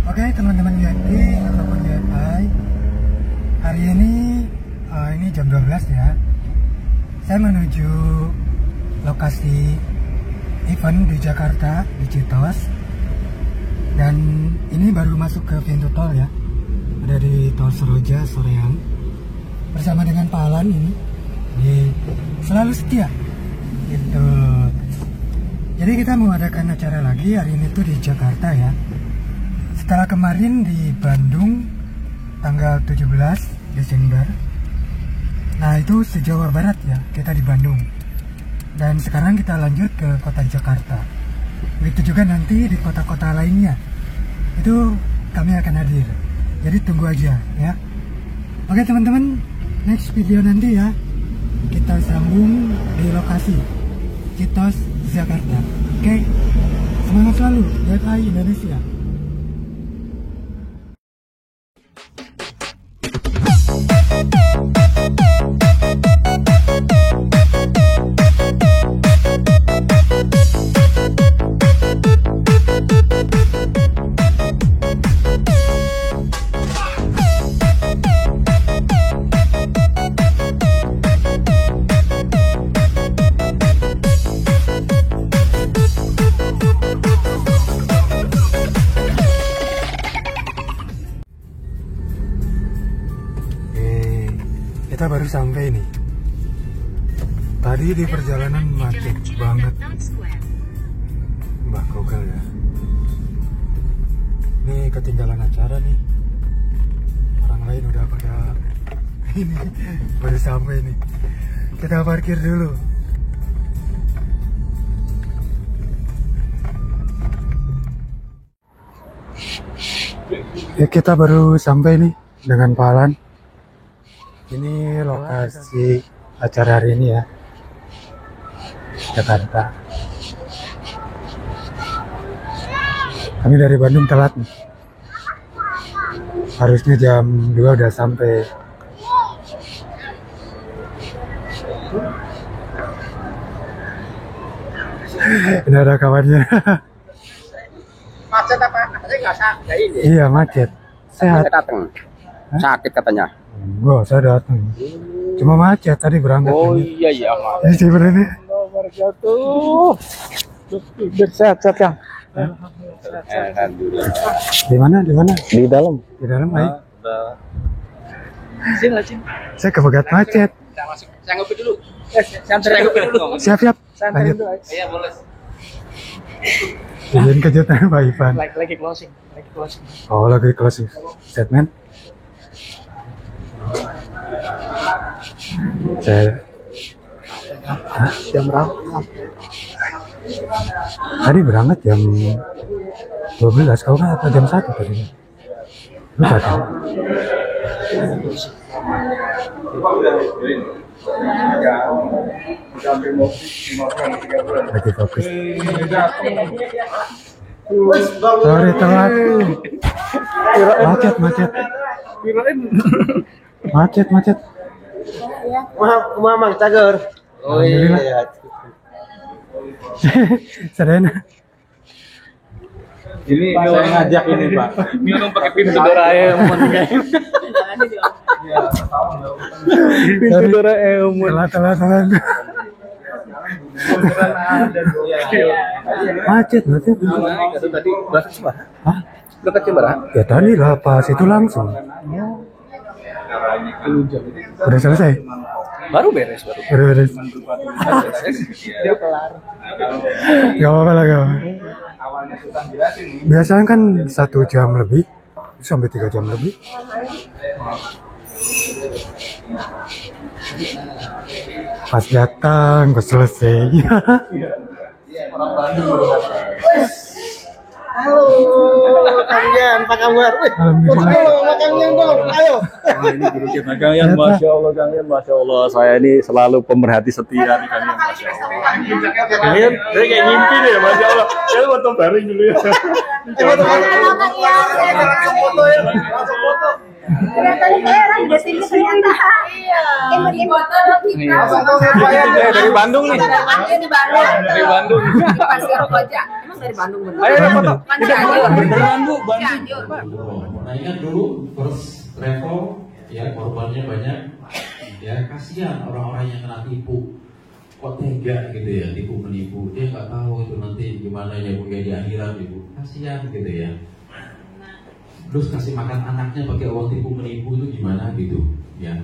Oke teman-teman GFI ataupun GFI, hari ini jam 12 ya. Saya menuju lokasi event di Jakarta, di Citos. Dan ini baru masuk ke pintu tol ya. Ada di Tol Seroja, Soreang. Bersama dengan Pak Alan ini. Selalu setia. Gitu. Jadi kita mengadakan acara lagi hari ini tuh di Jakarta ya. Setelah kemarin di Bandung tanggal 17 Desember. Nah itu se-Jawa Barat ya, kita di Bandung. Dan sekarang kita lanjut ke kota Jakarta. Begitu juga nanti di kota-kota lainnya. Itu kami akan hadir. Jadi tunggu aja ya. Oke teman-teman, next video nanti ya. Kita sambung di lokasi Citos, Jakarta. Oke, semangat selalu GFI Indonesia. Kita baru sampai nih. Tadi di perjalanan macet banget. Mbak Google ya. Ini ketinggalan acara nih. Orang lain udah pada ini baru sampai nih. Kita parkir dulu. Ya kita baru sampai nih dengan Pak Alan. Ini lokasi acara hari ini ya, Jakarta. Kami dari Bandung telat nih. Harusnya jam 2 udah sampai. Ini ada kawannya. Macet apa? Katanya nggak sakit ini. Iya macet. Sehat. Sakit katanya. Enggak, saya datang. Cuma macet tadi berangkat. Oh ini. iya iya mas. Ini sih bener nih. Wabarakatuh. Sehat ya. Alhamdulillah. Di mana? Di mana? Di dalam. Di dalam, baik. Sini lah sini. Saya kebegat macet. Saya masuk. Saya ngopi dulu. Saya ngopi dulu. Siap-siap. Lanjut. Iya boleh. Bikin kejutan Pak Ivan. Lagi closing. Oh, lagi closing statement. Saya Jam berapa? tadi berangkat jam 12, kau kan atau jam 1 tadi? Lupa kan? Lagi fokus. Sorry telat. Macet. Mamang cager. Oh iya. Serena. Ini saya ngajak ini Pak. Minum pakai pintu Doraemon. Pintu Doraemon. Telat. Macet. Tadi berapa sih Pak? Hah? Berapa coba? Ya tadi lah pas itu langsung. Udah selesai? Baru beres. Beres. Dia kelar. Gak apa-apa lah, gak apa-apa. Biasanya kan 1 jam lebih, sampai 3 jam lebih. Pas datang, pas selesai. Orang Bandung. Halo, Kang, apa kabar? Alhamdulillah. Dong, ayo. Ini guru kita Kang Yan, Masya Allah Kang Yan, Masya Allah. Saya ini selalu pemerhati setia nih Kang Yan, Masya Allah. Kang Yan, saya kayak ngimpi deh, Masya Allah. Saya foto bareng dulu ya. Foto ya. Langsung foto. Ternyata heran di sini ternyata. Iya. Dari Bandung nih. Di Bandung. Dari Bandung. Pasir Koja. Emang dari Bandung bener. Ayo foto. Kan Cianjur. Bandung. Cianjur. Nah ingat dulu first travel ya korbannya banyak ya, kasihan orang-orang yang kena tipu, kok tega gitu ya, tipu menipu, dia nggak tahu itu nanti gimana ya Bu ya di akhirat Ibu, kasihan gitu ya. Terus kasih makan anaknya pakai uang tipu menipu itu gimana gitu ya.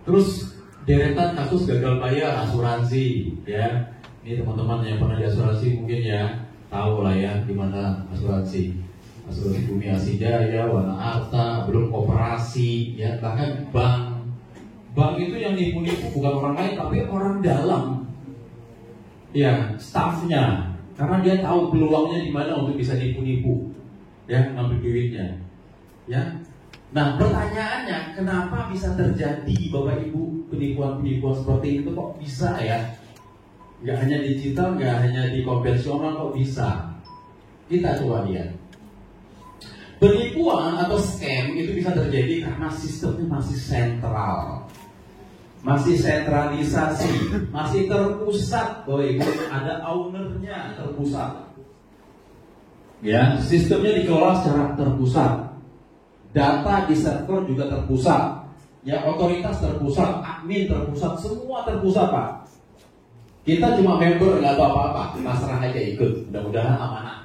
Terus deretan kasus gagal bayar asuransi ya. Ini teman-teman yang pernah di asuransi mungkin ya tahu lah ya gimana asuransi Bumi Asidaya, Wana Arta, belum koperasi ya, bahkan bank itu yang nipu-nipu bukan orang lain tapi orang dalam ya, staffnya, karena dia tahu peluangnya di mana untuk bisa nipu-nipu ya, ngambil duitnya ya. Nah pertanyaannya, kenapa bisa terjadi Bapak Ibu penipuan-penipuan seperti itu, kok bisa ya? Gak hanya digital, gak hanya di konvensional, kok bisa? Kita coba lihat. Penipuan atau scam itu bisa terjadi karena sistemnya masih sentral, masih sentralisasi, masih terpusat. Boy, ada ownernya terpusat. Ya, sistemnya dikelola secara terpusat. Data di server juga terpusat. Ya, otoritas terpusat, admin terpusat, semua terpusat Pak. Kita cuma member, nggak tahu apa-apa, pasrah aja ikut. Mudah-mudahan amanah.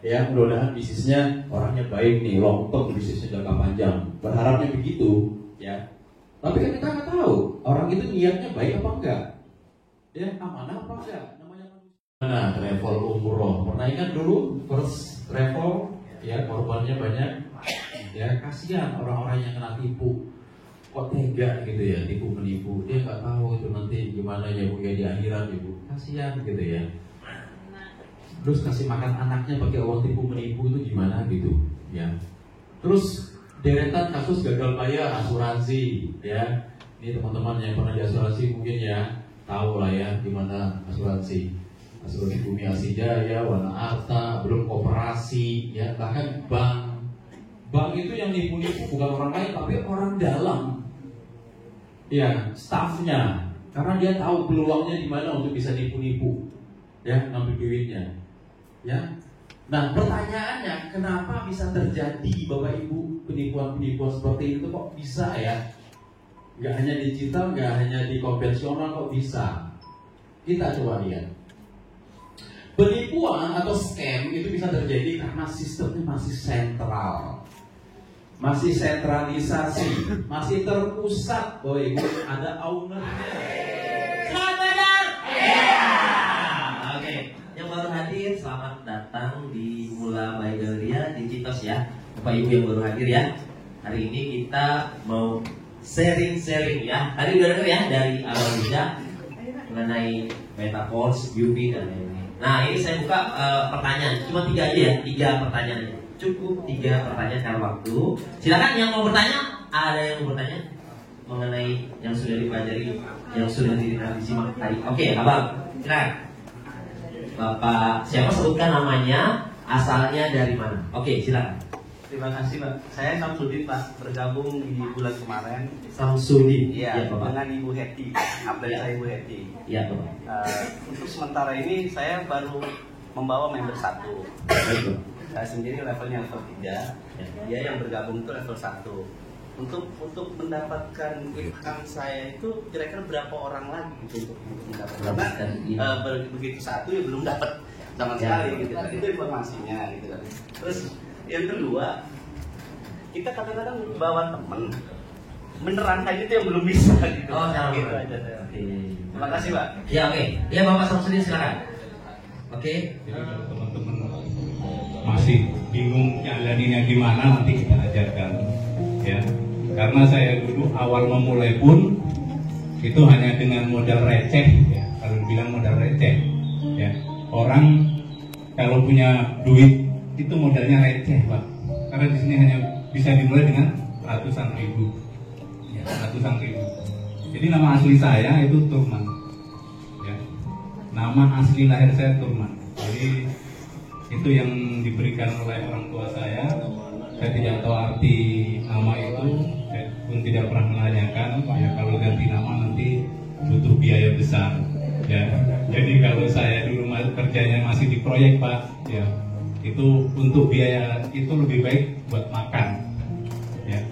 Ya, mudah-mudahan bisnisnya orangnya baik nih, long term bisnisnya jangka panjang. Berharapnya begitu, ya. Tapi kan kita nggak tahu orang itu niatnya baik apa enggak, ya amanah apa enggak. Namanya mana travel umroh. Pernah ingat dulu first travel, ya korbannya banyak, ya kasihan orang-orang yang kena tipu. Kok tega gitu ya, tipu menipu. Dia nggak tahu itu nanti gimana ya Bu ya di akhirat Ibu. Kasihan gitu ya. Terus kasih makan anaknya pakai uang tipu menipu itu gimana gitu ya. Terus deretan kasus gagal bayar asuransi ya. Ini teman-teman yang pernah di asuransi mungkin ya tahu lah ya gimana asuransi Bumi Asidaya, Wana Arta, belum koperasi ya, bahkan bank itu yang nipu-nipu bukan orang lain tapi orang dalam ya, staffnya, karena dia tahu peluangnya di mana untuk bisa nipu-nipu ya, ngambil duitnya ya. Nah pertanyaannya, kenapa bisa terjadi Bapak Ibu penipuan-penipuan seperti itu, kok bisa ya? Gak hanya digital, gak hanya di konvensional, kok bisa? Kita coba lihat. Penipuan atau scam itu bisa terjadi karena sistemnya masih sentral, masih sentralisasi, masih terpusat. Boy, ada ownernya. Selamat datang. Oke, yang baru hadir selamat datang di Mula by Galleria Digitos ya. Bapak Ibu yang baru hadir ya. Hari ini kita mau sharing ya. Tadi udah dengar ya dari awal juga mengenai metaverse, beauty dan lain-lain. Nah ini saya buka pertanyaan, cuma 3 aja ya, 3 pertanyaan aja. Cukup 3 pertanyaan karena waktu. Silakan yang mau bertanya, ada yang mau bertanya mengenai yang sudah dipelajari, yang sudah disimak tadi. Oke, Abang, silakan. Bapak siapa, sebutkan namanya, asalnya dari mana? Oke, silakan. Terima kasih Pak. Saya Samsudin Pak, bergabung di bulan kemarin. Samsudin. Iya, Bapak. dengan Ibu Heti. Update Ya. saya Ibu Heti. Iya, Bapak. Untuk sementara ini saya baru membawa member 1. Baik, Saya sendiri levelnya level 3. Ya. Dia yang bergabung itu level 1. Untuk mendapatkan income saya itu kira-kira berapa orang lagi gitu untuk mendapatkan? Karena begitu 1 ya belum dapat sama sekali gitu kan. Itu informasinya gitu kan. Terus yang kedua, kita kadang-kadang bawa temen menerangkan itu yang belum bisa gitu. Oh, gitu aja saya. Terima kasih Pak. Ya, oke. Ya, Bapak Samsudin silakan. Oke. Jadi kalau teman-teman masih bingung jalaninnya gimana, nanti kita ajarkan ya. Karena saya dulu awal memulai pun itu hanya dengan modal receh ya. Kalau dibilang modal receh ya. Orang kalau punya duit itu modalnya receh Pak. Karena di sini hanya bisa dimulai dengan ratusan ribu ya, ratusan ribu. Jadi nama asli saya itu Turman ya. Nama asli lahir saya Turman. Jadi itu yang diberikan oleh orang tua saya. Saya tidak tahu arti nama itu. pun tidak pernah menanyakan ya kalau ganti nama nanti butuh biaya besar ya. Jadi kalau saya dulu kerjanya masih di proyek Pak ya, itu untuk biaya itu lebih baik buat makan ya.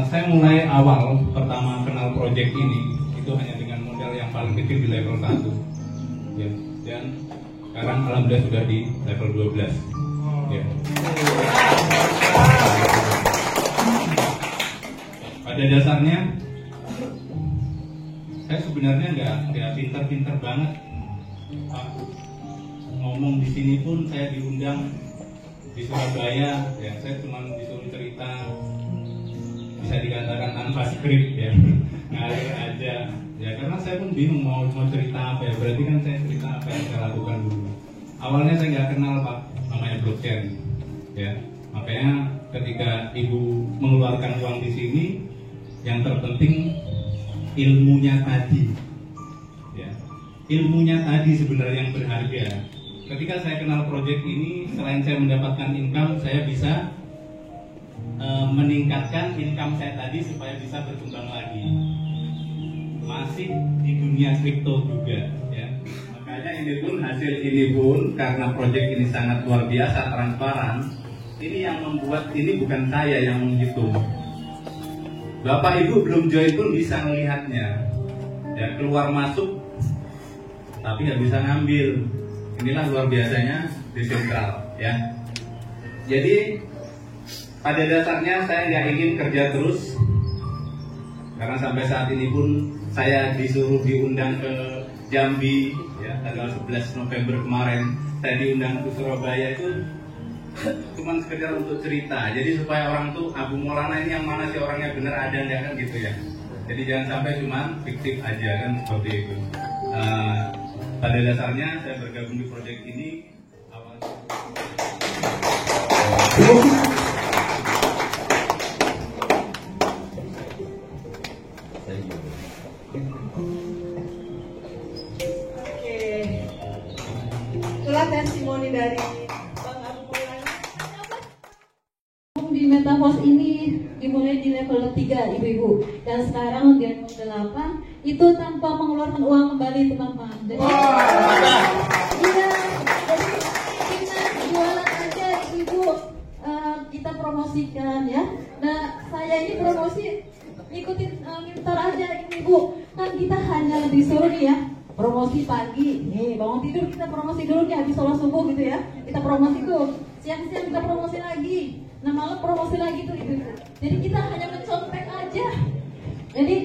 Saya mulai awal pertama kenal proyek ini itu hanya dengan modal yang paling kecil di level 1 ya, dan sekarang alhamdulillah sudah di level 12 ya. Pada dasarnya saya sebenarnya nggak pintar-pintar banget Pak. Ngomong di sini pun saya diundang di Surabaya ya, saya cuma disuruh cerita, bisa dikatakan tanpa skrip ya, ngalir aja ya, karena saya pun bingung mau cerita apa ya. Berarti kan saya cerita apa yang saya lakukan dulu. Awalnya saya nggak kenal Pak namanya blockchain ya, makanya ketika ibu mengeluarkan uang di sini, yang terpenting ilmunya tadi ya, ilmunya tadi sebenarnya yang berharga. Ketika saya kenal proyek ini, selain saya mendapatkan income, saya bisa meningkatkan income saya tadi supaya bisa berkembang lagi. Masih di dunia kripto juga ya. Makanya hasil ini pun karena proyek ini sangat luar biasa transparan, ini yang membuat ini bukan saya yang menghitung. Bapak Ibu belum join pun bisa melihatnya ya, keluar masuk tapi nggak bisa ngambil. Inilah luar biasanya desentral ya. Jadi pada dasarnya saya nggak ingin kerja terus, karena sampai saat ini pun saya disuruh diundang ke Jambi ya, tanggal 11 November kemarin saya diundang ke Surabaya, itu cuma sekedar untuk cerita. Jadi supaya orang tuh Abu Maulana ini yang mana sih orangnya, bener ada enggak kan gitu ya. Jadi jangan sampai cuma fiktif aja kan, seperti itu. Pada dasarnya saya bergabung di proyek ini awalnya. Itulah testimoni dari Bang Abu Maulana. Di Metaverse ini dimulai di level 3 ibu-ibu, dan sekarang di level 8 itu tanpa mengeluarkan uang kembali teman-teman. Jadi iya, jadi kita jualan aja ibu, kita promosikan ya. Nah saya ini promosi ikutin ntar aja ibu, kan kita hanya disuruh nih ya promosi pagi, nih bangun tidur kita promosi dulu nih, habis sholat subuh gitu ya, kita promosi tuh, siang-siang kita promosi lagi, nah malam promosi lagi tuh ibu. Jadi kita hanya mencontek aja. Jadi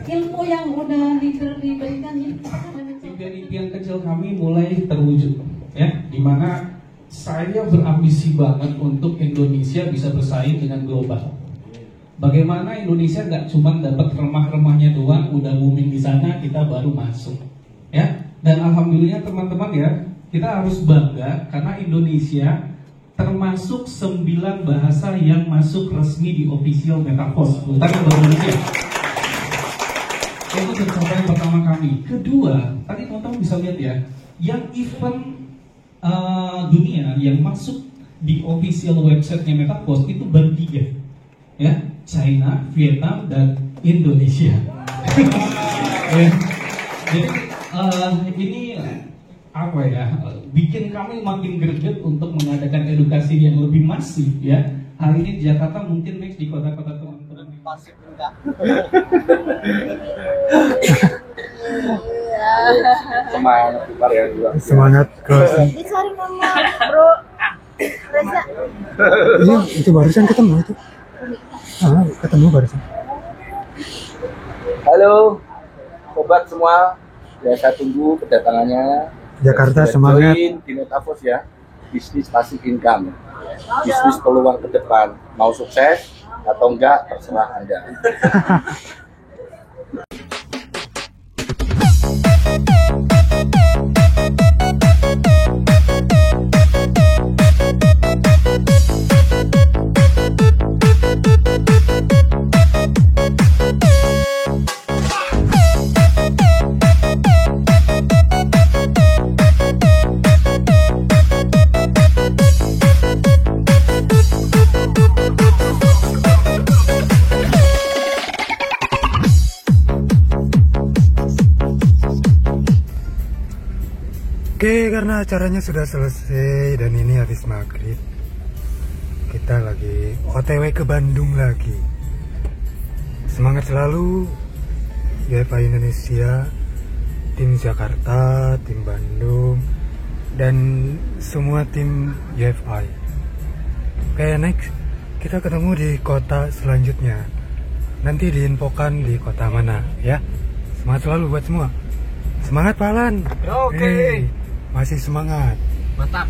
ilmu yang udah diberikan ini, impian kecil kami mulai terwujud ya, dimana saya berambisi banget untuk Indonesia bisa bersaing dengan global. Bagaimana Indonesia nggak cuma dapat remah-remahnya doang, udah booming di sana, kita baru masuk, ya. Dan alhamdulillah teman-teman ya, kita harus bangga karena Indonesia termasuk 9 bahasa yang masuk resmi di official Metaverse. Bukan baru Indonesia. Itu pencapaian pertama kami. Kedua, tadi teman-teman bisa lihat ya, yang event dunia yang masuk di official website-nya Metaverse itu baru 3, ya. China, Vietnam, dan Indonesia. Ya. Jadi ini apa ya, bikin kami makin greget untuk mengadakan edukasi yang lebih masif ya. Hari ini di Jakarta, mungkin next di kota-kota teman-teman masif enggak. Semangat varian juga. Semangat closing. Dicari nama Bro Reza. Iya, itu barusan ketemu itu. Ketemu barusan. Halo, sobat semua. Ya, saya tunggu kedatangannya. Jakarta Sudah semangat. Join di Metaverse ya. Bisnis passive income. Bisnis peluang ke depan. Mau sukses atau enggak, terserah Anda. Karena acaranya sudah selesai dan ini habis maghrib, kita lagi OTW ke Bandung lagi. Semangat selalu UEFI Indonesia, tim Jakarta, tim Bandung, dan semua tim UEFI. Oke, next kita ketemu di kota selanjutnya. Nanti diinfokan di kota mana ya. Semangat selalu buat semua. Semangat Palan. Oke. Masih semangat. Mantap.